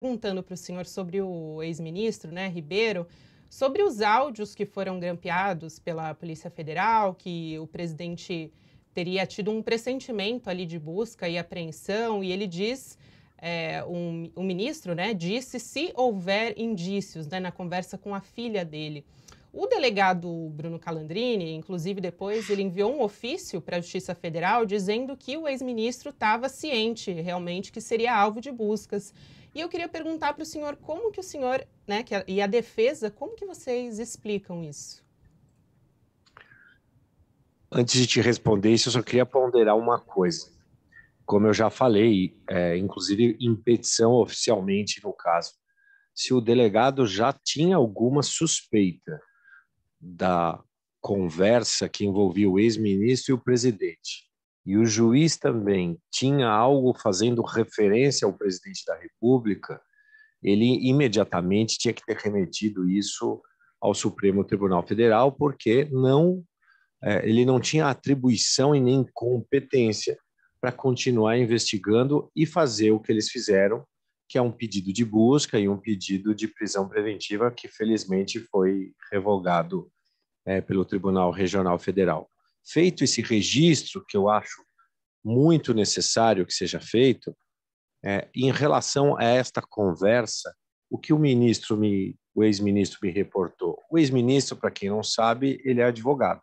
Perguntando para o senhor sobre o ex-ministro, né, Ribeiro, sobre os áudios que foram grampeados pela Polícia Federal, que o presidente teria tido um pressentimento ali de busca e apreensão, e ele diz, o ministro, né, disse se houver indícios, né, na conversa com a filha dele. O delegado Bruno Calandrini, inclusive depois, ele enviou um ofício para a Justiça Federal dizendo que o ex-ministro estava ciente realmente que seria alvo de buscas. E eu queria perguntar para o senhor como que o senhor, né, e a defesa, como que vocês explicam isso? Antes de te responder isso, eu só queria ponderar uma coisa. Como eu já falei, inclusive em petição oficialmente no caso, se o delegado já tinha alguma suspeita da conversa que envolvia o ex-ministro e o presidente, e o juiz também tinha algo fazendo referência ao presidente da República, ele imediatamente tinha que ter remetido isso ao Supremo Tribunal Federal, porque ele não tinha atribuição e nem competência para continuar investigando e fazer o que eles fizeram, que é um pedido de busca e um pedido de prisão preventiva que felizmente foi revogado pelo Tribunal Regional Federal. Feito esse registro, que eu acho muito necessário que seja feito, em relação a esta conversa, o que o ex-ministro me reportou. O ex-ministro, para quem não sabe, ele é advogado.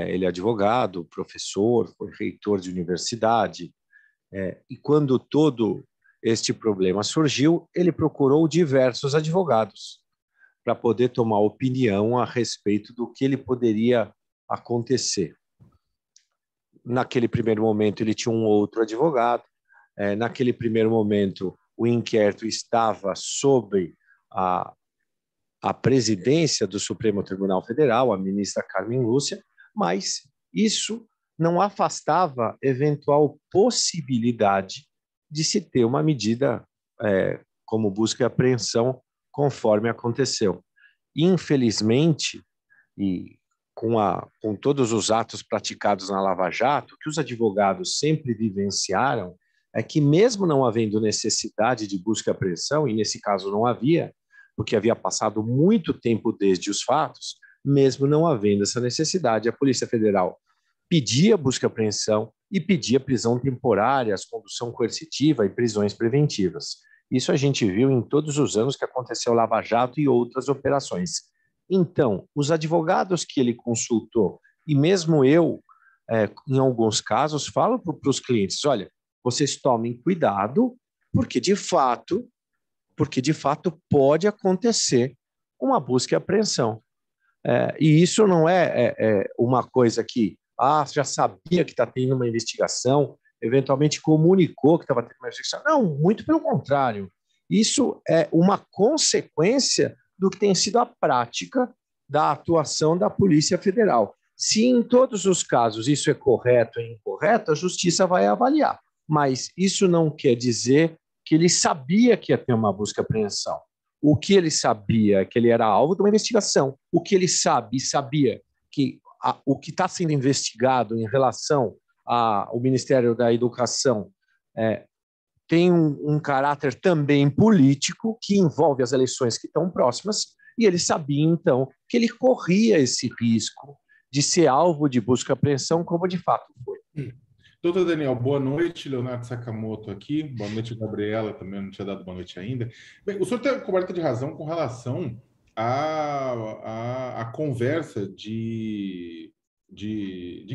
Ele é advogado, professor, foi reitor de universidade. E quando todo este problema surgiu, ele procurou diversos advogados para poder tomar opinião a respeito do que ele poderia acontecer. Naquele primeiro momento, ele tinha um outro advogado. Naquele primeiro momento, o inquérito estava sob a presidência do Supremo Tribunal Federal, a ministra Carmen Lúcia, mas isso não afastava eventual possibilidade de se ter uma medida como busca e apreensão, conforme aconteceu. Infelizmente, e com todos os atos praticados na Lava Jato, o que os advogados sempre vivenciaram é que, mesmo não havendo necessidade de busca e apreensão, e nesse caso não havia, porque havia passado muito tempo desde os fatos, mesmo não havendo essa necessidade, a Polícia Federal pedia busca e apreensão e pedia prisão temporária, condução coercitiva e prisões preventivas. Isso a gente viu em todos os anos que aconteceu Lava Jato e outras operações. Então, os advogados que ele consultou, e mesmo eu, em alguns casos, falo para os clientes, olha, vocês tomem cuidado, porque de fato pode acontecer uma busca e apreensão. E isso não é uma coisa que já sabia que está tendo uma investigação, eventualmente comunicou que estava tendo uma investigação. Não, muito pelo contrário. Isso é uma consequência do que tem sido a prática da atuação da Polícia Federal. Se em todos os casos isso é correto ou incorreto, a Justiça vai avaliar. Mas isso não quer dizer que ele sabia que ia ter uma busca e apreensão. O que ele sabia é que ele era alvo de uma investigação. O que ele sabia que o que está sendo investigado em relação ao Ministério da Educação tem um caráter também político que envolve as eleições que estão próximas, e ele sabia, então, que ele corria esse risco de ser alvo de busca e apreensão, como de fato foi. Doutor Daniel, boa noite. Leonardo Sakamoto aqui. Boa noite, Gabriela. Também não tinha dado boa noite ainda. Bem, o senhor tem coberta de razão com relação à conversa de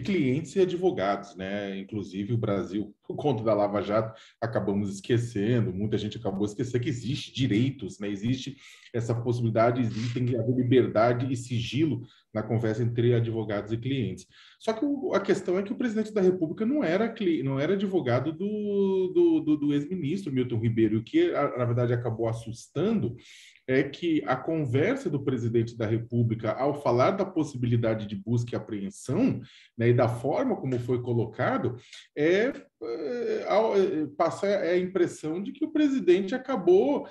clientes e advogados, né? Inclusive o Brasil, por conta da Lava Jato, acabamos esquecendo, muita gente acabou esquecendo que existe direitos, né? Existe essa possibilidade, tem que haver liberdade e sigilo na conversa entre advogados e clientes. Só que a questão é que o presidente da República não era advogado do ex-ministro Milton Ribeiro, o que, na verdade, acabou assustando é que a conversa do presidente da República, ao falar da possibilidade de busca e apreensão, né, e da forma como foi colocado, passa a impressão de que o presidente acabou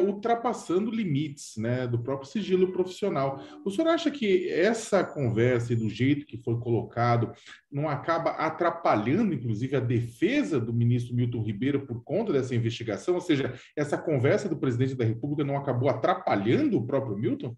ultrapassando limites, né, do próprio sigilo profissional. O senhor acha que essa conversa e do jeito que foi colocado não acaba atrapalhando, inclusive, a defesa do ministro Milton Ribeiro por conta dessa investigação? Ou seja, essa conversa do presidente da República não acabou atrapalhando o próprio Milton?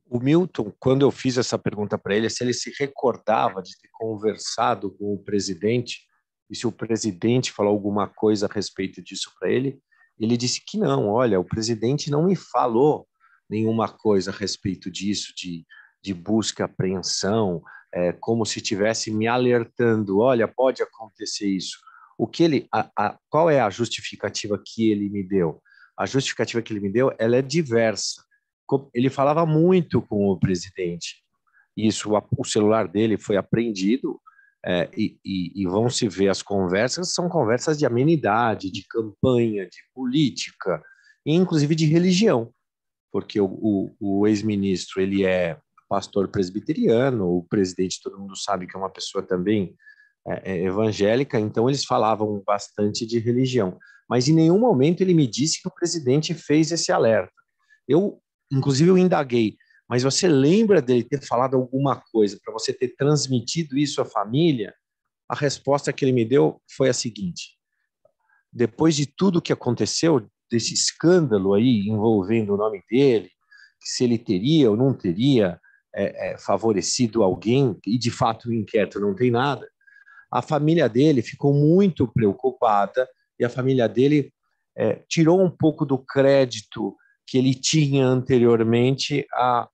O Milton, quando eu fiz essa pergunta para ele, se ele se recordava de ter conversado com o presidente, e se o presidente falou alguma coisa a respeito disso para ele, ele disse que não. Olha, o presidente não me falou nenhuma coisa a respeito disso, de busca e apreensão, como se estivesse me alertando, olha, pode acontecer isso. Qual é a justificativa que ele me deu? A justificativa que ele me deu, ela é diversa. Ele falava muito com o presidente. Isso, o celular dele foi apreendido, e vão se ver as conversas, são conversas de amenidade, de campanha, de política, e inclusive de religião, porque o ex-ministro, ele é pastor presbiteriano, o presidente, todo mundo sabe que é uma pessoa também evangélica, então eles falavam bastante de religião, mas em nenhum momento ele me disse que o presidente fez esse alerta. Inclusive, eu indaguei, mas você lembra dele ter falado alguma coisa para você ter transmitido isso à família? A resposta que ele me deu foi a seguinte: depois de tudo que aconteceu, desse escândalo aí envolvendo o nome dele, se ele teria ou não teria favorecido alguém, e de fato o inquérito não tem nada, a família dele ficou muito preocupada e a família dele tirou um pouco do crédito que ele tinha anteriormente a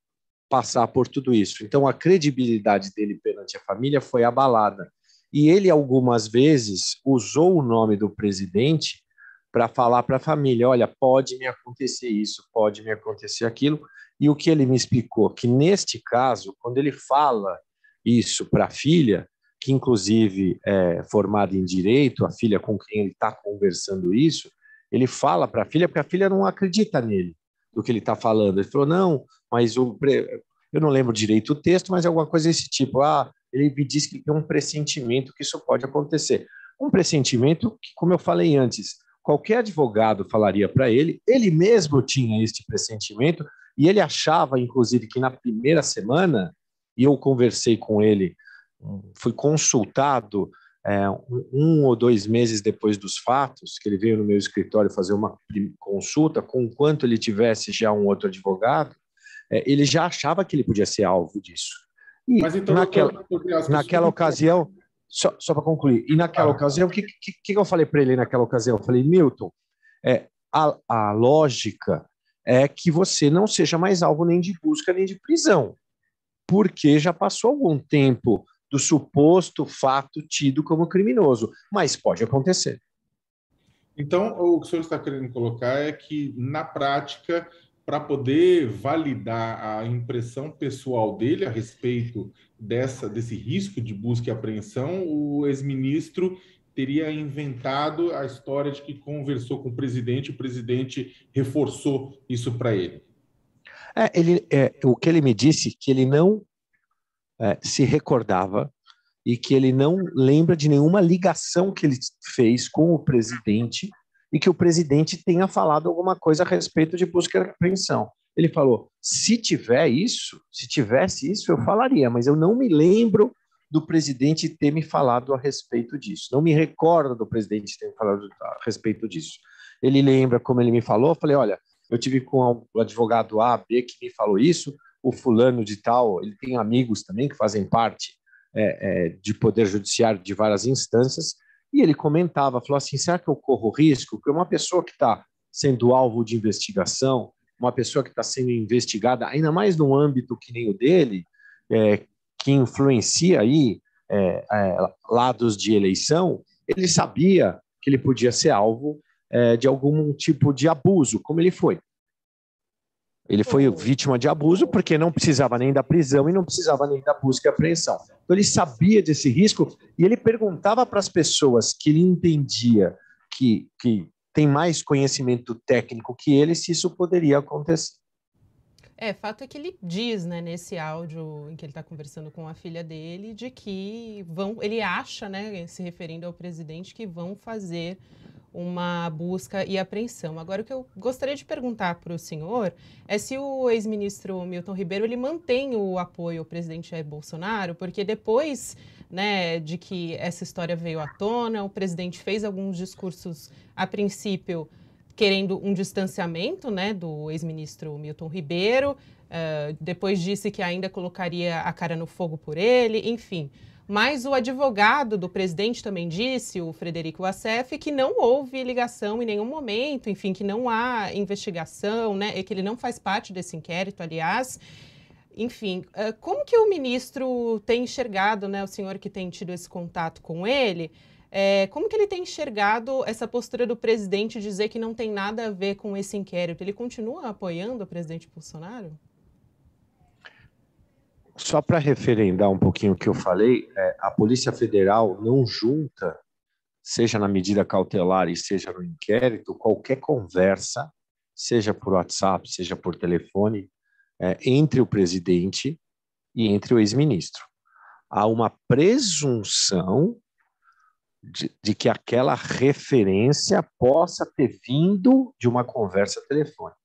passar por tudo isso. Então, a credibilidade dele perante a família foi abalada. E ele, algumas vezes, usou o nome do presidente para falar para a família, olha, pode me acontecer isso, pode me acontecer aquilo. E o que ele me explicou, que neste caso, quando ele fala isso para a filha, que inclusive é formada em Direito, a filha com quem ele está conversando isso, ele fala para a filha, porque a filha não acredita nele, do que ele está falando. Ele falou, não, mas eu não lembro direito o texto, mas é alguma coisa desse tipo. Ele me disse que tem um pressentimento que isso pode acontecer. Um pressentimento que, como eu falei antes, qualquer advogado falaria para ele, ele mesmo tinha este pressentimento, e ele achava, inclusive, que na primeira semana, e eu conversei com ele, fui consultado 1 ou 2 meses depois dos fatos, que ele veio no meu escritório fazer uma consulta, com quanto ele tivesse já um outro advogado, ele já achava que ele podia ser alvo disso. E mas então, naquela ocasião, só para concluir, e naquela ocasião, o que eu falei para ele naquela ocasião? Eu falei, Milton, a lógica é que você não seja mais alvo nem de busca nem de prisão, porque já passou algum tempo do suposto fato tido como criminoso, mas pode acontecer. Então, o que o senhor está querendo colocar é que, na prática, para poder validar a impressão pessoal dele a respeito desse risco de busca e apreensão, o ex-ministro teria inventado a história de que conversou com o presidente reforçou isso para ele. O que ele me disse, que ele não se recordava e que ele não lembra de nenhuma ligação que ele fez com o presidente e que o presidente tenha falado alguma coisa a respeito de busca e apreensão. Ele falou, se tivesse isso, eu falaria, mas eu não me lembro do presidente ter me falado a respeito disso. Não me recordo do presidente ter me falado a respeito disso. Ele lembra como ele me falou, eu falei, olha, eu tive com o advogado A, B, que me falou isso, o fulano de tal, ele tem amigos também que fazem parte de poder judiciário de várias instâncias, e ele comentava, falou assim, será que eu corro risco? Porque uma pessoa que está sendo alvo de investigação, uma pessoa que está sendo investigada, ainda mais num âmbito que nem o dele, que influencia aí lados de eleição, ele sabia que ele podia ser alvo de algum tipo de abuso, como ele foi. Ele foi vítima de abuso porque não precisava nem da prisão e não precisava nem da busca e apreensão. Então, ele sabia desse risco e ele perguntava para as pessoas que ele entendia que tem mais conhecimento técnico que ele, se isso poderia acontecer. Fato é que ele diz, né, nesse áudio em que ele está conversando com a filha dele, de que ele acha, né, se referindo ao presidente, que vão fazer uma busca e apreensão. Agora, o que eu gostaria de perguntar para o senhor é se o ex-ministro Milton Ribeiro ele mantém o apoio ao presidente Jair Bolsonaro, porque depois, né, de que essa história veio à tona, o presidente fez alguns discursos, a princípio, querendo um distanciamento, né, do ex-ministro Milton Ribeiro, depois disse que ainda colocaria a cara no fogo por ele, enfim. Mas o advogado do presidente também disse, o Frederico Wassef, que não houve ligação em nenhum momento, enfim, que não há investigação, né, e que ele não faz parte desse inquérito, aliás. Enfim, como que o ministro tem enxergado, né, o senhor que tem tido esse contato com ele, como que ele tem enxergado essa postura do presidente dizer que não tem nada a ver com esse inquérito? Ele continua apoiando o presidente Bolsonaro? Só para referendar um pouquinho o que eu falei, a Polícia Federal não junta, seja na medida cautelar e seja no inquérito, qualquer conversa, seja por WhatsApp, seja por telefone, entre o presidente e entre o ex-ministro. Há uma presunção de que aquela referência possa ter vindo de uma conversa telefônica.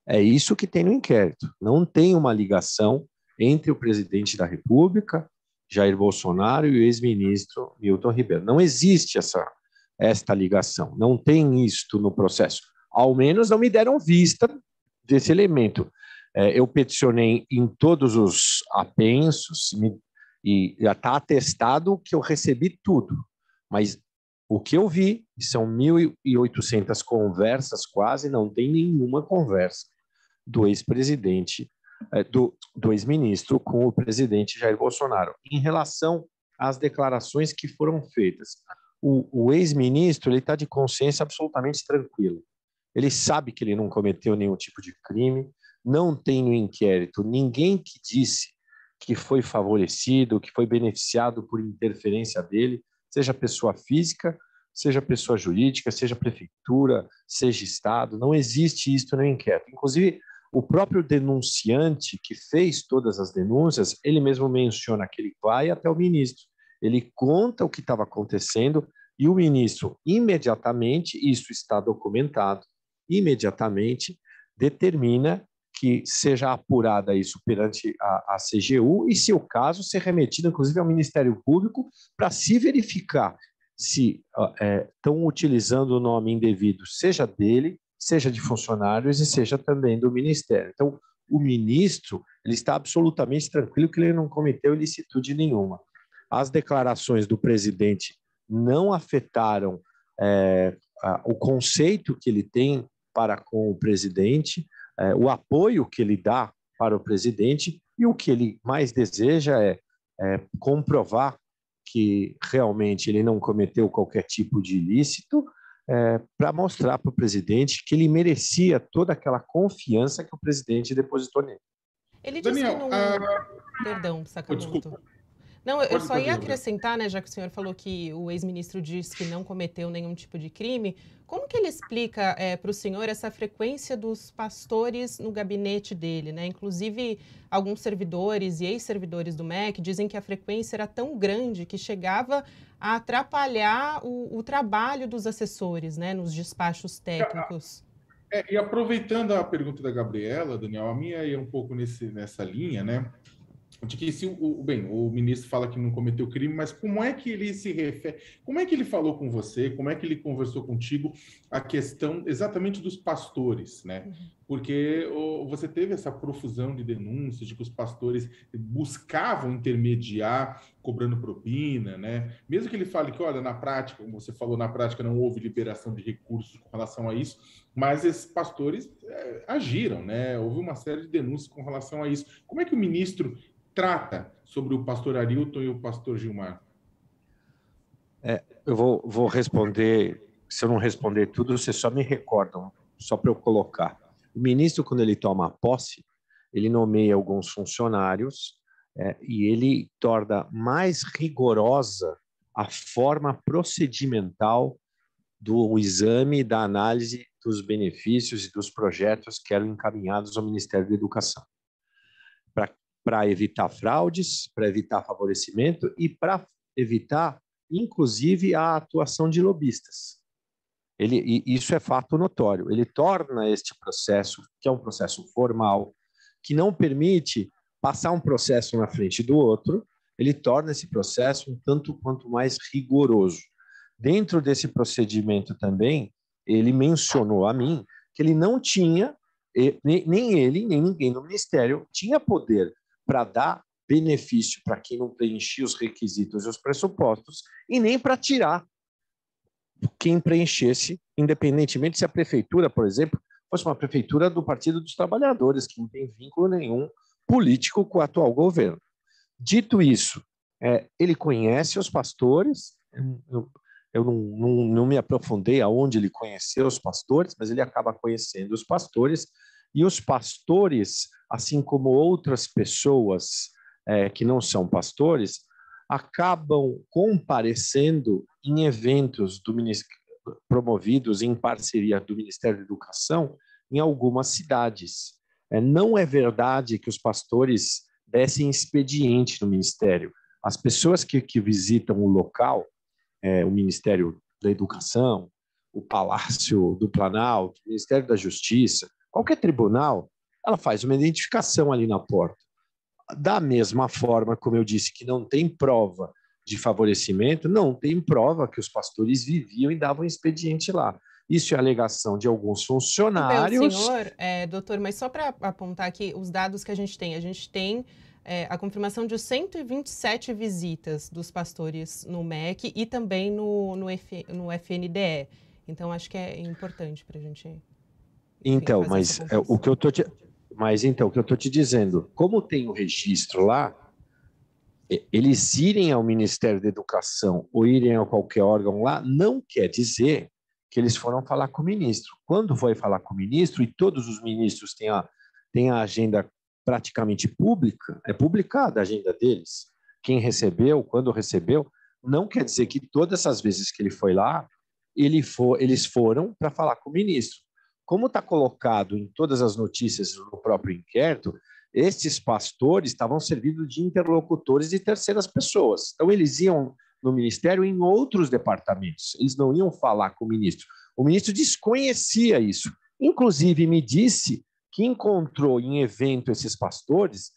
É isso que tem no inquérito. Não tem uma ligação entre o presidente da República, Jair Bolsonaro, e o ex-ministro Milton Ribeiro. Não existe esta ligação. Não tem isto no processo. Ao menos não me deram vista desse elemento. Eu peticionei em todos os apensos e já está atestado que eu recebi tudo. Mas o que eu vi, são 1.800 conversas quase, não tem nenhuma conversa do ex-presidente, do ex-ministro com o presidente Jair Bolsonaro. Em relação às declarações que foram feitas, o ex-ministro está de consciência absolutamente tranquilo. Ele sabe que ele não cometeu nenhum tipo de crime, não tem no inquérito ninguém que disse que foi favorecido, que foi beneficiado por interferência dele, seja pessoa física, seja pessoa jurídica, seja prefeitura, seja Estado, não existe isso no inquérito. Inclusive, o próprio denunciante que fez todas as denúncias, ele mesmo menciona que ele vai até o ministro, ele conta o que estava acontecendo e o ministro imediatamente, isso está documentado, imediatamente determina que seja apurada isso perante a CGU e, se o caso, ser remetido, inclusive, ao Ministério Público para se verificar se estão utilizando o nome indevido, seja dele, seja de funcionários e seja também do Ministério. Então, o ministro ele está absolutamente tranquilo que ele não cometeu ilicitude nenhuma. As declarações do presidente não afetaram o conceito que ele tem para com o presidente, o apoio que ele dá para o presidente, e o que ele mais deseja é comprovar que realmente ele não cometeu qualquer tipo de ilícito, para mostrar para o presidente que ele merecia toda aquela confiança que o presidente depositou nele. Ele disse que não... Perdão, Sakamoto. Desculpa. Não, eu só ia acrescentar, né, já que o senhor falou que o ex-ministro disse que não cometeu nenhum tipo de crime, como que ele explica para o senhor essa frequência dos pastores no gabinete dele, né? Inclusive, alguns servidores e ex-servidores do MEC dizem que a frequência era tão grande que chegava a atrapalhar o trabalho dos assessores, né, nos despachos técnicos. E aproveitando a pergunta da Gabriela, Daniel, a minha é um pouco nessa linha, né? De que se o ministro fala que não cometeu crime, mas como é que ele se refere, como é que ele falou com você, como é que ele conversou contigo a questão exatamente dos pastores, né? Porque você teve essa profusão de denúncias de que os pastores buscavam intermediar, cobrando propina, né? Mesmo que ele fale que, olha, na prática, como você falou, na prática não houve liberação de recursos com relação a isso, mas esses pastores agiram, né? Houve uma série de denúncias com relação a isso. Como é que o ministro trata sobre o pastor Arilton e o pastor Gilmar? Eu vou responder, se eu não responder tudo, vocês só me recordam, só para eu colocar. O ministro, quando ele toma posse, ele nomeia alguns funcionários e ele torna mais rigorosa a forma procedimental do exame e da análise dos benefícios e dos projetos que eram encaminhados ao Ministério da Educação. para evitar fraudes, para evitar favorecimento e para evitar, inclusive, a atuação de lobistas. E isso é fato notório. Ele torna este processo, que é um processo formal, que não permite passar um processo na frente do outro, ele torna esse processo um tanto quanto mais rigoroso. Dentro desse procedimento também, ele mencionou a mim que ele não tinha, nem ele, nem ninguém no Ministério, tinha poder para dar benefício para quem não preenchia os requisitos e os pressupostos, e nem para tirar quem preenchesse, independentemente se a prefeitura, por exemplo, fosse uma prefeitura do Partido dos Trabalhadores, que não tem vínculo nenhum político com o atual governo. Dito isso, ele conhece os pastores, eu não me aprofundei aonde ele conheceu os pastores, mas ele acaba conhecendo os pastores, e os pastores, assim como outras pessoas que não são pastores, acabam comparecendo em eventos promovidos em parceria do Ministério da Educação em algumas cidades. Não é verdade que os pastores dessem expediente no Ministério. As pessoas que visitam o local, o Ministério da Educação, o Palácio do Planalto, o Ministério da Justiça, qualquer tribunal, ela faz uma identificação ali na porta. Da mesma forma, como eu disse, que não tem prova de favorecimento, não tem prova que os pastores viviam e davam expediente lá. Isso é alegação de alguns funcionários. Bem, senhor, doutor, mas só para apontar aqui os dados que a gente tem a confirmação de 127 visitas dos pastores no MEC e também no FNDE. Então, acho que é importante para a gente. Então, o que eu estou te dizendo, como tem o registro lá, eles irem ao Ministério da Educação ou irem a qualquer órgão lá, não quer dizer que eles foram falar com o ministro. Quando foi falar com o ministro, e todos os ministros têm a agenda praticamente pública, é publicada a agenda deles. Quem recebeu, quando recebeu, não quer dizer que todas essas vezes que ele foi lá, eles foram para falar com o ministro. Como está colocado em todas as notícias no próprio inquérito, estes pastores estavam servindo de interlocutores de terceiras pessoas. Então, eles iam no ministério em outros departamentos. Eles não iam falar com o ministro. O ministro desconhecia isso. Inclusive, me disse que encontrou em evento esses pastores,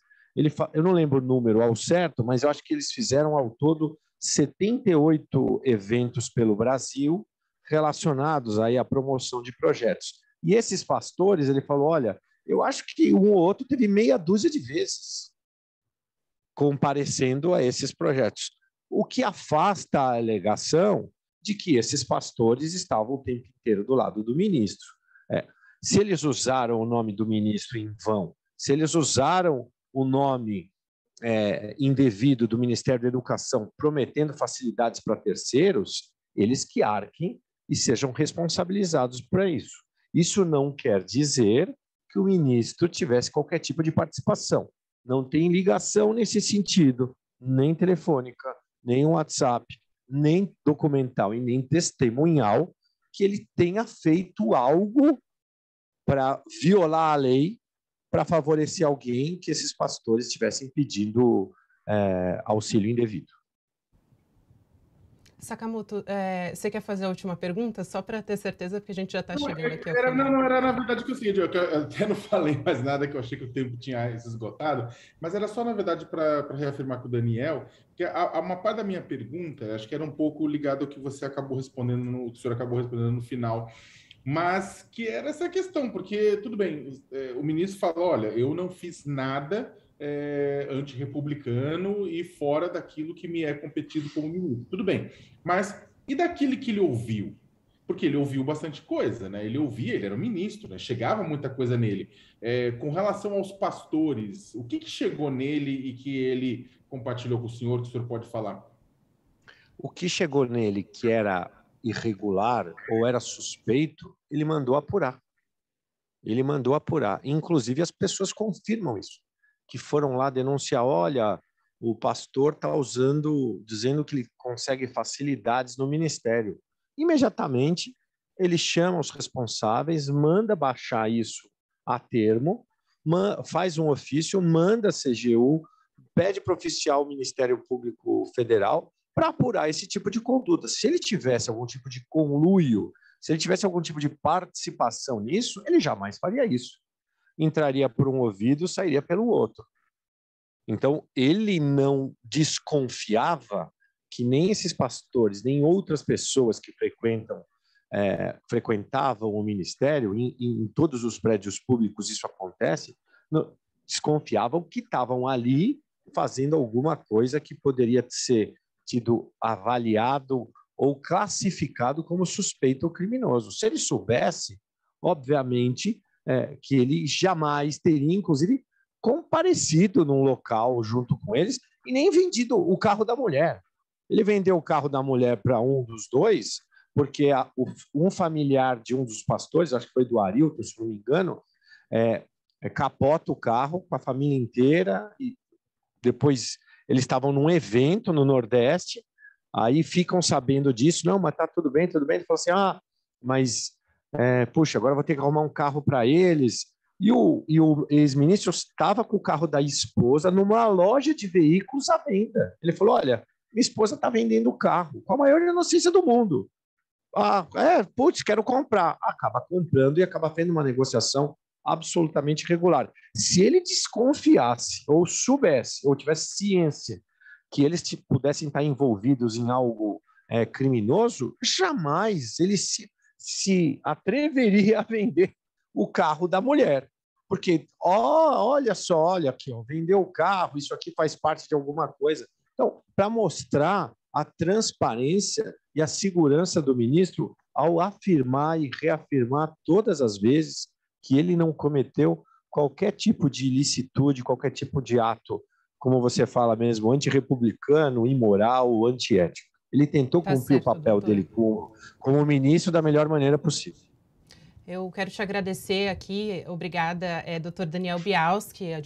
eu não lembro o número ao certo, mas eu acho que eles fizeram ao todo 78 eventos pelo Brasil relacionados aí à promoção de projetos. E esses pastores, ele falou, olha, eu acho que um ou outro teve meia dúzia de vezes comparecendo a esses projetos, o que afasta a alegação de que esses pastores estavam o tempo inteiro do lado do ministro. Se eles usaram o nome do ministro em vão, se eles usaram o nome indevido do Ministério da Educação prometendo facilidades para terceiros, eles que arquem e sejam responsabilizados por isso. Isso não quer dizer que o ministro tivesse qualquer tipo de participação. Não tem ligação nesse sentido, nem telefônica, nem WhatsApp, nem documental e nem testemunhal que ele tenha feito algo para violar a lei, para favorecer alguém que esses pastores estivessem pedindo auxílio indevido. Sakamoto, você quer fazer a última pergunta? Só para ter certeza, porque a gente já está chegando aqui ao final. Não, era na verdade que o seguinte, eu até não falei mais nada, que eu achei que o tempo tinha se esgotado, mas era só, na verdade, para reafirmar com o Daniel, que uma parte da minha pergunta, acho que era um pouco ligado ao que você acabou respondendo, o senhor acabou respondendo no final, mas que era essa questão, porque, tudo bem, o ministro falou, olha, eu não fiz nada antirrepublicano e fora daquilo que me é competido como ministro. Tudo bem, mas e daquilo que ele ouviu? Porque ele ouviu bastante coisa, né? Ele era um ministro, né? Chegava muita coisa nele. Com relação aos pastores, o que chegou nele e que ele compartilhou com o senhor, que o senhor pode falar? O que chegou nele que era irregular ou era suspeito, ele mandou apurar. Ele mandou apurar. Inclusive, as pessoas confirmam isso, que foram lá denunciar, olha, o pastor está dizendo que ele consegue facilidades no ministério. Imediatamente, ele chama os responsáveis, manda baixar isso a termo, faz um ofício, manda a CGU, pede para o oficial Ministério Público Federal para apurar esse tipo de conduta. Se ele tivesse algum tipo de conluio, se ele tivesse algum tipo de participação nisso, ele jamais faria isso. Entraria por um ouvido, sairia pelo outro. Então, ele não desconfiava que nem esses pastores, nem outras pessoas que frequentavam o ministério, em todos os prédios públicos isso acontece, desconfiavam que estavam ali fazendo alguma coisa que poderia ser tido avaliado ou classificado como suspeito ou criminoso. Se ele soubesse, obviamente, que ele jamais teria, inclusive, comparecido num local junto com eles e nem vendido o carro da mulher. Ele vendeu o carro da mulher para um dos dois, porque um familiar de um dos pastores, acho que foi do Arilton, se não me engano, capota o carro com a família inteira e depois eles estavam num evento no Nordeste, aí ficam sabendo disso, não, mas tá tudo bem, ele falou assim, mas, puxa, agora eu vou ter que arrumar um carro para eles, e o ex-ministro estava com o carro da esposa numa loja de veículos à venda, ele falou, olha, minha esposa está vendendo o carro, com a maior inocência do mundo, quero comprar, acaba comprando e acaba fazendo uma negociação absolutamente irregular. Se ele desconfiasse, ou soubesse, ou tivesse ciência que eles pudessem estar envolvidos em algo criminoso, jamais ele se atreveria a vender o carro da mulher. Porque, olha aqui, vendeu o carro, isso aqui faz parte de alguma coisa. Então, para mostrar a transparência e a segurança do ministro ao afirmar e reafirmar todas as vezes que ele não cometeu qualquer tipo de ilicitude, qualquer tipo de ato, como você fala mesmo, antirrepublicano, imoral, antiético. Ele tentou cumprir o papel dele como ministro da melhor maneira possível. Eu quero te agradecer aqui, obrigada, Dr. Daniel Bialski,